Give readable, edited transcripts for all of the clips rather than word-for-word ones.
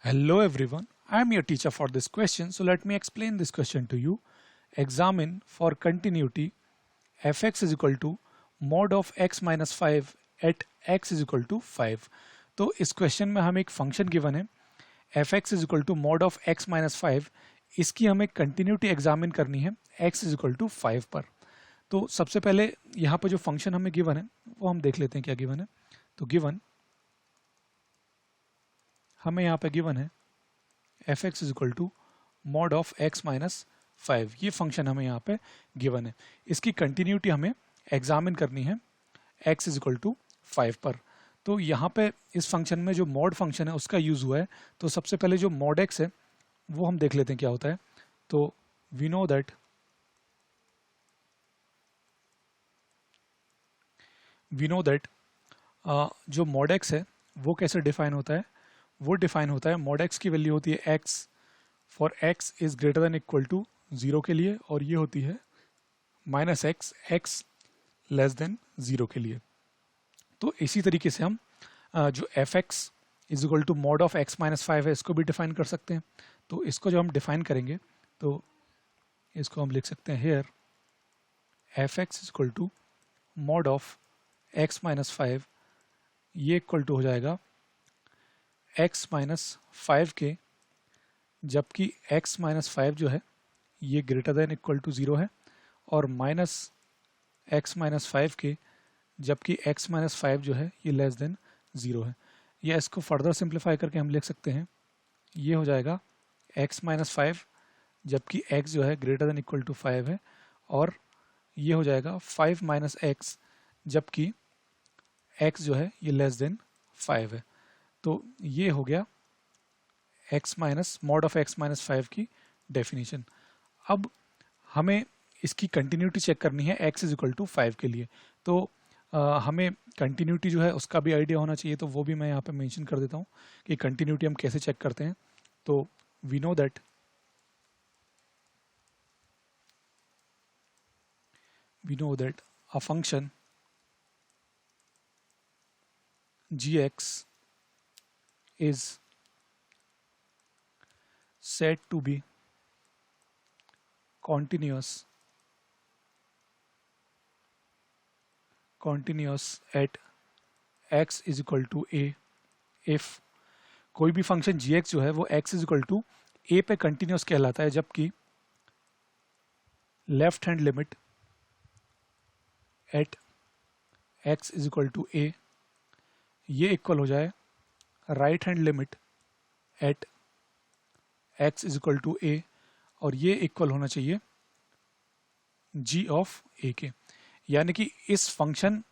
Hello everyone, I am your teacher for this question, so let me explain this question to you. Examine for continuity fx is equal to mod of x minus 5 at x is equal to 5. तो इस question में हमें एक function given है fx is equal to mod of x minus 5. इसकी हमें continuity examine करनी है x is equal to 5 पर. तो सबसे पहले यहाँ पर जो फंक्शन हमें गिवन है वो हम देख लेते हैं क्या गिवन है. तो गिवन हमें यहाँ पे गिवन है fx is equal to mod of x minus 5. ये फंक्शन हमें यहाँ पे गिवन है. इसकी कंटिन्यूटी हमें एग्जामिन करनी है x इज इक्वल टू 5 पर. तो यहाँ पे इस फंक्शन में जो मॉड फंक्शन है उसका यूज हुआ है. तो सबसे पहले जो मॉड x है वो हम देख लेते हैं क्या होता है. तो वी नो दैट जो मॉड x है वो कैसे डिफाइन होता है. वो डिफाइन होता है मॉड x की वैल्यू होती है x for x is greater than equal to 0 के लिए, और ये होती है माइनस x लेस देन 0 के लिए. तो इसी तरीके से हम जो fx is equal to mod of x minus 5 है इसको भी डिफाइन कर सकते हैं. तो इसको जब हम डिफाइन करेंगे तो इसको हम लिख सकते हैं here fx is equal to mod of x minus 5. ये इक्वल टू हो जाएगा x माइनस 5 के, जबकि x माइनस 5 जो है ये ग्रेटर देन इक्वल टू 0 है, और माइनस x माइनस 5 के, जबकि x माइनस 5 जो है ये लेस देन 0 है. या इसको फर्दर सिंप्लीफाई करके हम लिख सकते हैं. ये हो जाएगा x माइनस 5 जबकि x जो है ग्रेटर देन इक्वल टू 5 है, और ये हो जाएगा 5 माइनस x जबकि x जो है ये लेस देन 5 है. तो ये हो गया x minus mod of x minus 5 की डेफिनेशन. अब हमें इसकी कंटिन्यूटी चेक करनी है x इज इक्वल टू 5 के लिए. तो हमें कंटिन्यूटी जो है उसका भी आइडिया होना चाहिए, तो वो भी मैं यहाँ पे मेंशन कर देता हूँ कि कंटिन्यूटी हम कैसे चेक करते हैं. तो we know that a function gx is said to be continuous at x is equal to a if कोई भी फंक्शन gx जो है वो x is equal to a पे कंटिन्यूस कहलाता है, जबकि left hand limit at x is equal to a ये इक्वल हो जाए right hand limit at x is equal to a, और ये इक्वल होना चाहिए g ऑफ a के. यानी कि इस फंक्शन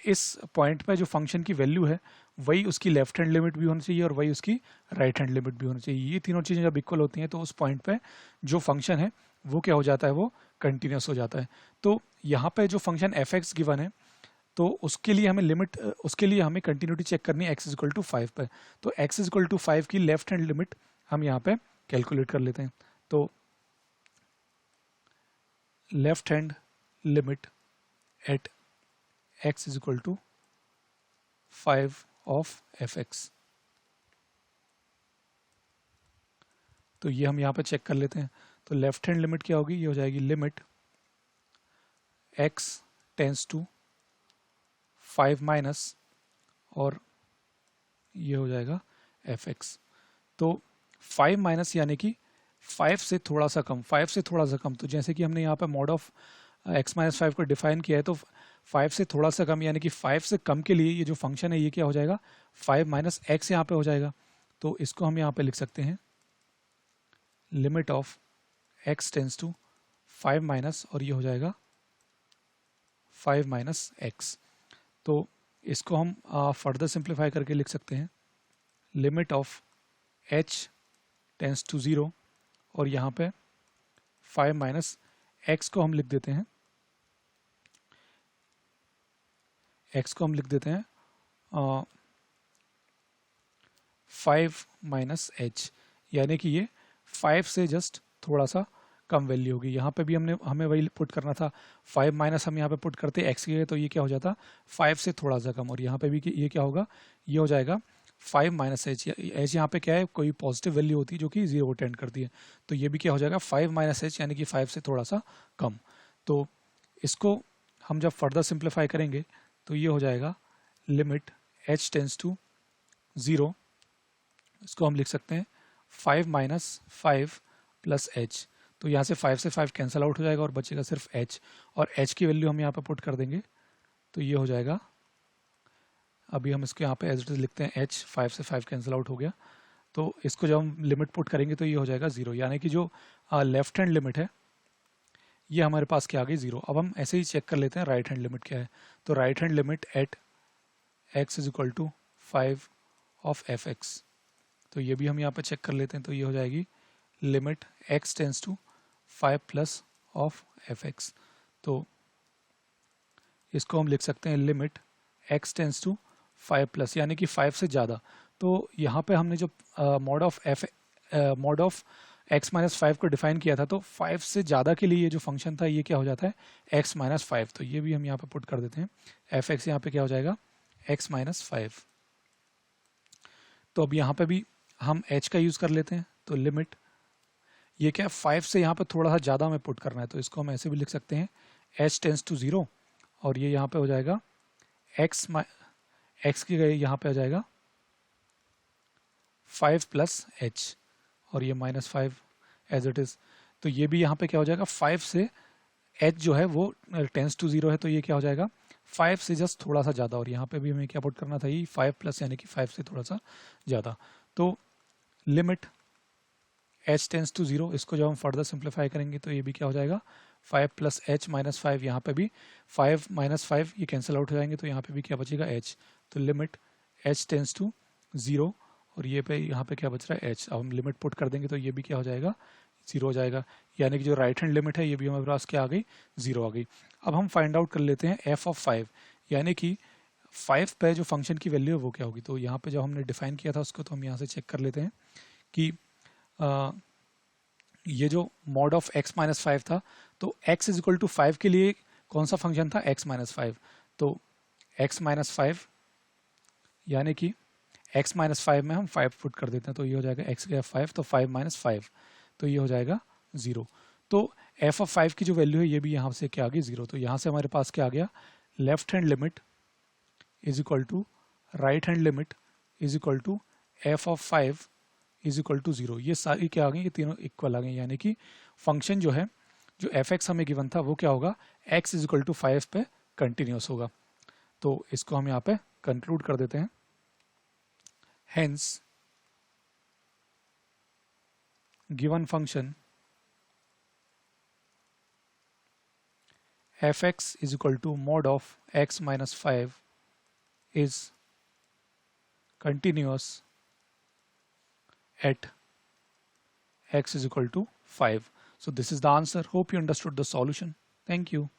इस पॉइंट पे जो फंक्शन की वैल्यू है वही उसकी लेफ्ट हैंड लिमिट भी होनी चाहिए और वही उसकी राइट हैंड लिमिट भी होनी चाहिए. ये तीनों चीज़ें जब इक्वल होती हैं तो उस पॉइंट पे जो फंक्शन है वो क्या हो जाता है, वो कंटिन्यूस हो जाता है. तो यहाँ पे जो फंक्शन fx गिवन है तो उसके लिए हमें कंटिन्यूटी चेक करनी है x इज इक्वल टू 5 पर. तो x इज इक्वल टू 5 की लेफ्ट हैंड लिमिट हम यहाँ पे कैलकुलेट कर लेते हैं. तो left hand limit at x is equal to 5 of fx. तो ये हम यहाँ पे चेक कर लेते हैं. तो लेफ्ट हैंड लिमिट क्या होगी, ये हो जाएगी limit x tends to 5 minus, और ये हो जाएगा fx. तो 5 माइनस यानी कि 5 से थोड़ा सा कम. तो जैसे कि हमने यहाँ पे मॉड ऑफ x माइनस 5 को डिफाइन किया है, तो 5 से थोड़ा सा कम यानी कि 5 से कम के लिए ये जो फंक्शन है ये क्या हो जाएगा, 5 माइनस x यहाँ पे हो जाएगा. तो इसको हम यहाँ पे लिख सकते हैं limit of x tends to 5 minus, और ये हो जाएगा 5 माइनस x. तो इसको हम फर्दर सिंप्लीफाई करके लिख सकते हैं limit of h tends to 0, और यहाँ पे 5 माइनस x को हम लिख देते हैं uh, 5 माइनस h, यानी कि ये 5 से जस्ट थोड़ा सा कम वैल्यू होगी. यहाँ पे भी हमें वही पुट करना था. 5 माइनस हम यहाँ पे पुट करते x के, तो ये क्या हो जाता 5 से थोड़ा सा कम, और यहाँ पे भी ये क्या होगा, ये हो जाएगा 5 माइनस एच, एच यहाँ पे क्या है, कोई पॉजिटिव वैल्यू होती है जो कि 0 को टेंड करती है, तो ये भी क्या हो जाएगा 5 माइनस एच, यानी कि 5 से थोड़ा सा कम। तो इसको हम जब फर्दर सिंप्लीफाई करेंगे तो ये हो जाएगा लिमिट h टेंस टू 0, इसको हम लिख सकते हैं 5 माइनस 5 प्लस एच। तो यहाँ से 5 से 5 कैंसिल आउट हो जाएगा और बचेगा सिर्फ h, और h की वैल्यू हम यहाँ पे पुट कर देंगे तो ये हो जाएगा, अभी हम इसको यहाँ पे एज इट इज लिखते हैं h, 5 से 5 कैंसिल आउट हो गया, तो इसको जब हम लिमिट पुट करेंगे तो ये हो जाएगा 0, यानी कि जो लेफ्ट हैंड लिमिट है ये हमारे पास क्या आ गई 0। अब हम ऐसे ही चेक कर लेते हैं राइट हैंड लिमिट क्या है। तो right hand limit at x is equal to 5 of fx, तो ये भी हम यहाँ पे चेक कर लेते हैं, तो ये हो जाएगी limit x tends to 5 plus of fx। तो इसको हम लिख सकते हैं limit x tends to 5 plus, यानी कि 5 से ज़्यादा। तो यहाँ पे हमने जो मॉड ऑफ x माइनस 5 को डिफाइन किया था, तो 5 से ज़्यादा के लिए ये जो फंक्शन था ये क्या हो जाता है x माइनस 5, तो ये भी हम यहाँ पे पुट कर देते हैं, fx यहाँ पे क्या हो जाएगा x माइनस 5। तो अब यहाँ पे भी हम h का यूज़ कर लेते हैं, तो लिमिट ये क्या 5 से यहाँ पे थोड़ा सा ज़्यादा हमें पुट करना है, तो इसको हम ऐसे भी लिख सकते हैं h टेंस टू 0, और ये यहाँ पे हो जाएगा x की गई यहाँ पे आ जाएगा 5 प्लस h, और ये माइनस 5 एज इट इज़। तो ये भी यहाँ पे क्या हो जाएगा 5 से h जो है वो टेंस टू 0 है, तो ये क्या हो जाएगा 5 से जस्ट थोड़ा सा ज़्यादा, और यहाँ पे भी हमें क्या पुट करना था, ये 5 प्लस यानी कि 5 से थोड़ा सा ज़्यादा। तो लिमिट h टेंस टू 0, इसको जब हम फर्दर सिंप्लीफाई करेंगे तो ये भी क्या हो जाएगा 5 प्लस h माइनस 5, यहाँ पे भी 5 माइनस 5 ये कैंसिल आउट हो जाएंगे, तो यहाँ पे भी क्या बचेगा h। तो लिमिट h टेंस टू 0, और ये पे यहाँ पे क्या बच रहा है h। अब हम लिमिट पुट कर देंगे तो ये भी क्या हो जाएगा 0 हो जाएगा, यानी कि जो राइट हैंड लिमिट है ये भी हमारे पास क्या आ गई 0 आ गई। अब हम फाइंड आउट कर लेते हैं f ऑफ 5, यानी कि 5 पे जो फंक्शन की वैल्यू है वो क्या होगी। तो यहाँ पे जो हमने डिफाइन किया था उसको तो हम यहाँ से चेक कर लेते हैं कि ये जो मॉड ऑफ x माइनस 5 था, तो x इज इक्वल टू 5 के लिए कौन सा फंक्शन था x माइनस 5, तो x माइनस 5 यानी कि x माइनस 5 में हम 5 पुट कर देते हैं, तो ये हो जाएगा x गया 5, तो 5 माइनस 5, तो ये हो जाएगा 0। तो f ऑफ 5 की जो वैल्यू है ये भी यहाँ से क्या आ गई 0। तो यहाँ से हमारे पास क्या आ गया, left hand limit is equal to right hand limit is equal to f of 5 is equal to 0। ये सारी क्या आ गई, ये तीनों इक्वल आ गई, यानी कि फंक्शन जो है जो fx हमें गिवन था वो क्या होगा x इज इक्वल टू 5 पे कंटिन्यूस होगा। तो इसको हम यहाँ पे कंक्लूड कर देते हैं। Hence, given function fx is equal to mod of x minus 5 is continuous at x is equal to 5. So this is the answer. Hope you understood the solution. Thank you.